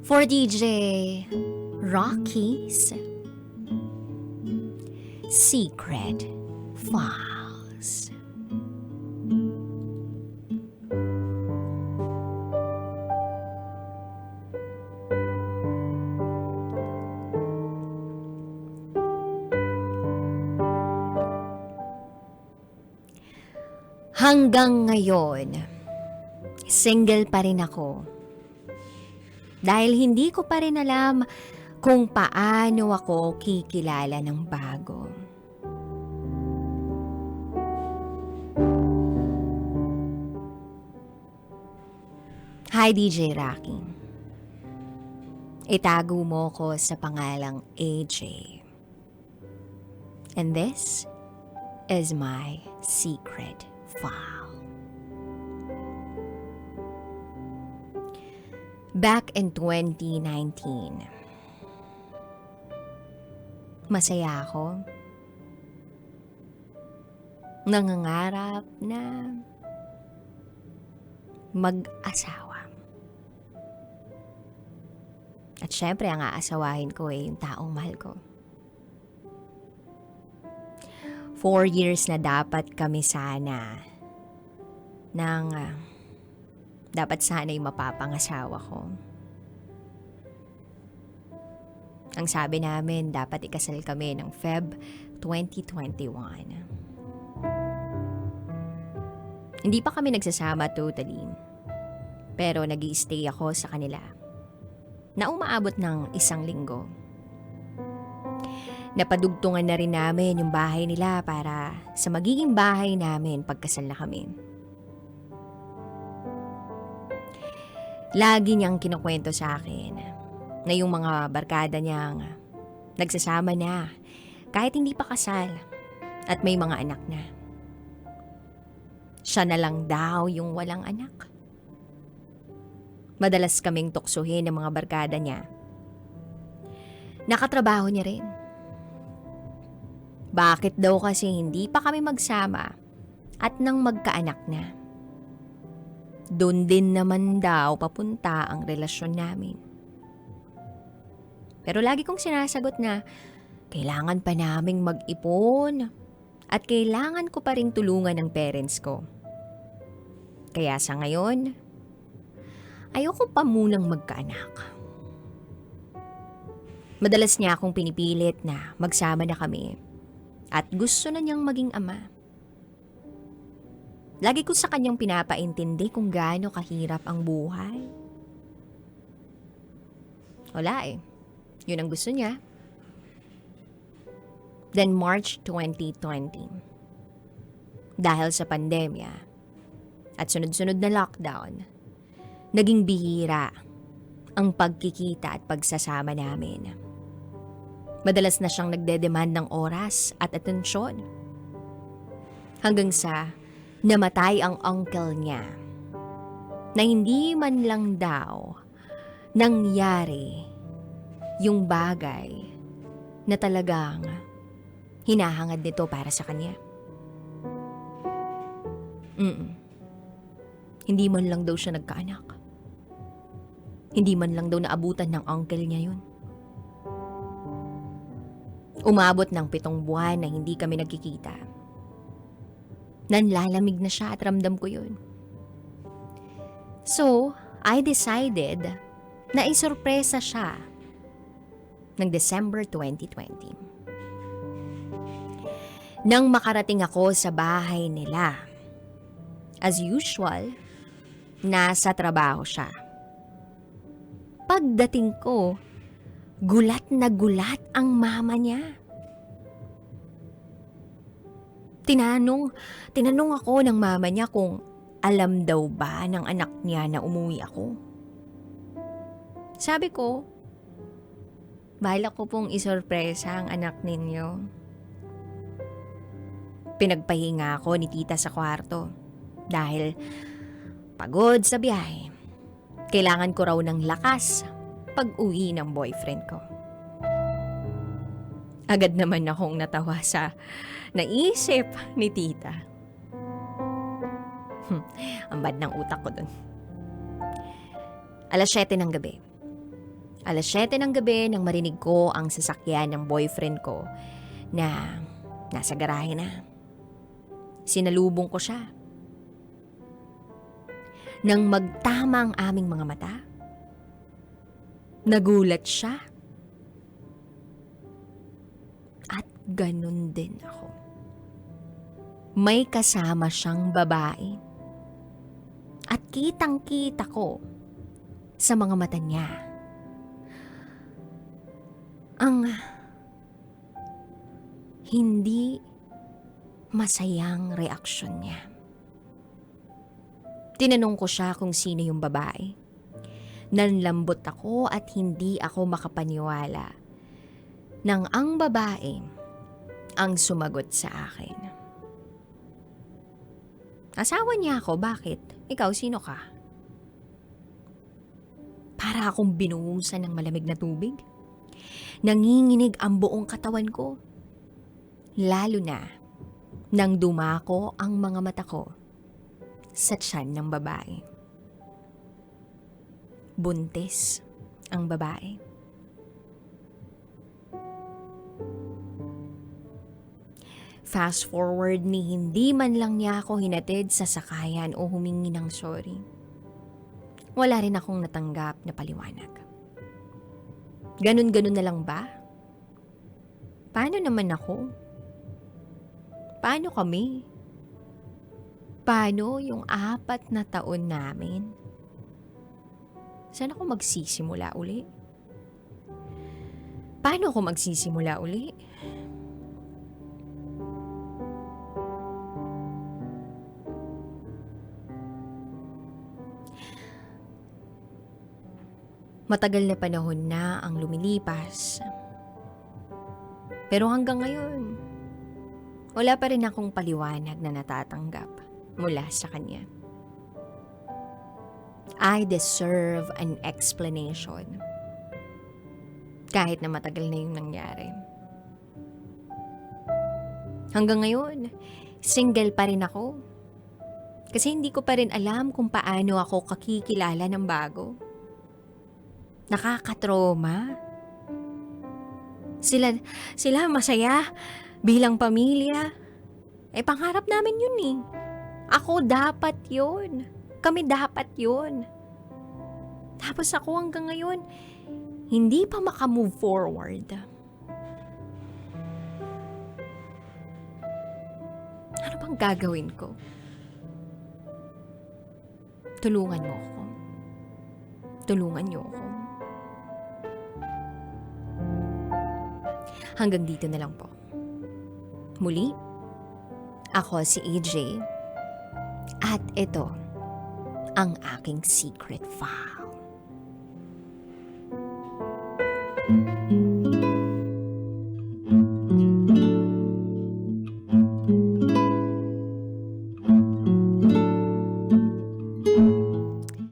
for DJ Raqi's Secret Files. Hanggang ngayon, single pa rin ako. Dahil hindi ko pa rin alam kung paano ako kikilala ng bago. Hi DJ Raqi. Itago mo ko sa pangalang AJ. And this is my secret file. Back in 2019, masaya ako. Nangangarap na mag-asawa. At syempre, ang aasawahin ko yung taong mahal ko. 4 years na dapat kami sana dapat sana'y mapapangasawa ko. Ang sabi namin, dapat ikasal kami ng Feb 2021. Hindi pa kami nagsasama totally, pero nag-i-stay ako sa kanila na umaabot ng 1 linggo. Napadugtungan na rin namin yung bahay nila para sa magiging bahay namin pagkasal na kami. Lagi niyang kinukwento sa akin na yung mga barkada niyang nagsasama na kahit hindi pa kasal at may mga anak na. Siya na lang daw yung walang anak. Madalas kaming tuksuhin ng mga barkada niya. Nakatrabaho niya rin. Bakit daw kasi hindi pa kami magsama at nang magkaanak na? Doon din naman daw papunta ang relasyon namin. Pero lagi kong sinasagot na kailangan pa naming mag-ipon at kailangan ko pa rin tulungan ng parents ko. Kaya sa ngayon, ayoko pa munang magkaanak. Madalas niya akong pinipilit na magsama na kami. At gusto na niyang maging ama. Lagi ko sa kanyang pinapaintindi kung gaano kahirap ang buhay. Wala eh. Yun ang gusto niya. Then March 2020. Dahil sa pandemya at sunod-sunod na lockdown, naging bihira ang pagkikita at pagsasama namin. Madalas na siyang nagdedemand ng oras at atensyon. Hanggang sa namatay ang uncle niya na hindi man lang daw nangyari yung bagay na talagang hinahangad nito para sa kanya. Hindi man lang daw siya nagkaanak. Hindi man lang daw naabutan ng uncle niya yun. Umabot ng 7 buwan na hindi kami nagkikita. Nanlalamig na siya at ramdam ko yun. So, I decided na isurpresa siya ng December 2020. Nang makarating ako sa bahay nila, as usual, nasa trabaho siya. Pagdating ko, gulat na gulat ang mama niya. Tinanong ako ng mama niya kung alam daw ba ng anak niya na umuwi ako. Sabi ko, balak ko pong isorpresa ang anak ninyo. Pinagpahinga ako ni tita sa kwarto dahil pagod sa biyahe. Kailangan ko raw ng lakas pag-uwi ng boyfriend ko. Agad naman akong natawa sa naisip ni tita. Ang bad ng utak ko dun. 7:00 ng gabi. 7 ng gabi nang marinig ko ang sasakyan ng boyfriend ko na nasa garahe na. Sinalubong ko siya. Nang magtama ang aming mga mata, nagulat siya. At ganun din ako. May kasama siyang babae. At kitang-kita ko sa mga mata niya ang hindi masayang reaksyon niya. Tinanong ko siya kung sino yung babae. Nanlambot ako at hindi ako makapaniwala nang ang babae ang sumagot sa akin. Asawa niya ako, bakit? Ikaw, sino ka? Para akong binuhusan ng malamig na tubig. Nanginginig ang buong katawan ko. Lalo na nang dumako ang mga mata ko sa tiyan ng babae. Buntis ang babae. Fast forward ni hindi man lang niya ako hinatid sa sakayan o humingi ng sorry. Wala rin akong natanggap na paliwanag. Ganun-ganun na lang ba? Paano naman ako? Paano kami? Paano yung 4 na taon namin? Saan ako magsisimula uli? Paano ako magsisimula uli? Matagal na panahon na ang lumilipas. Pero hanggang ngayon, wala pa rin akong paliwanag na natatanggap mula sa kanya. I deserve an explanation. Kahit na matagal na yung nangyari. Hanggang ngayon, single pa rin ako. Kasi hindi ko pa rin alam kung paano ako kakikilala ng bago. Nakakatroma. Sila masaya bilang pamilya. Pangarap namin yun eh. Ako dapat yun. Kami dapat yun. Tapos ako hanggang ngayon, hindi pa maka-move forward. Ano bang gagawin ko? Tulungan mo ako. Tulungan niyo ako. Hanggang dito na lang po. Muli, ako si AJ at ito ang aking secret file.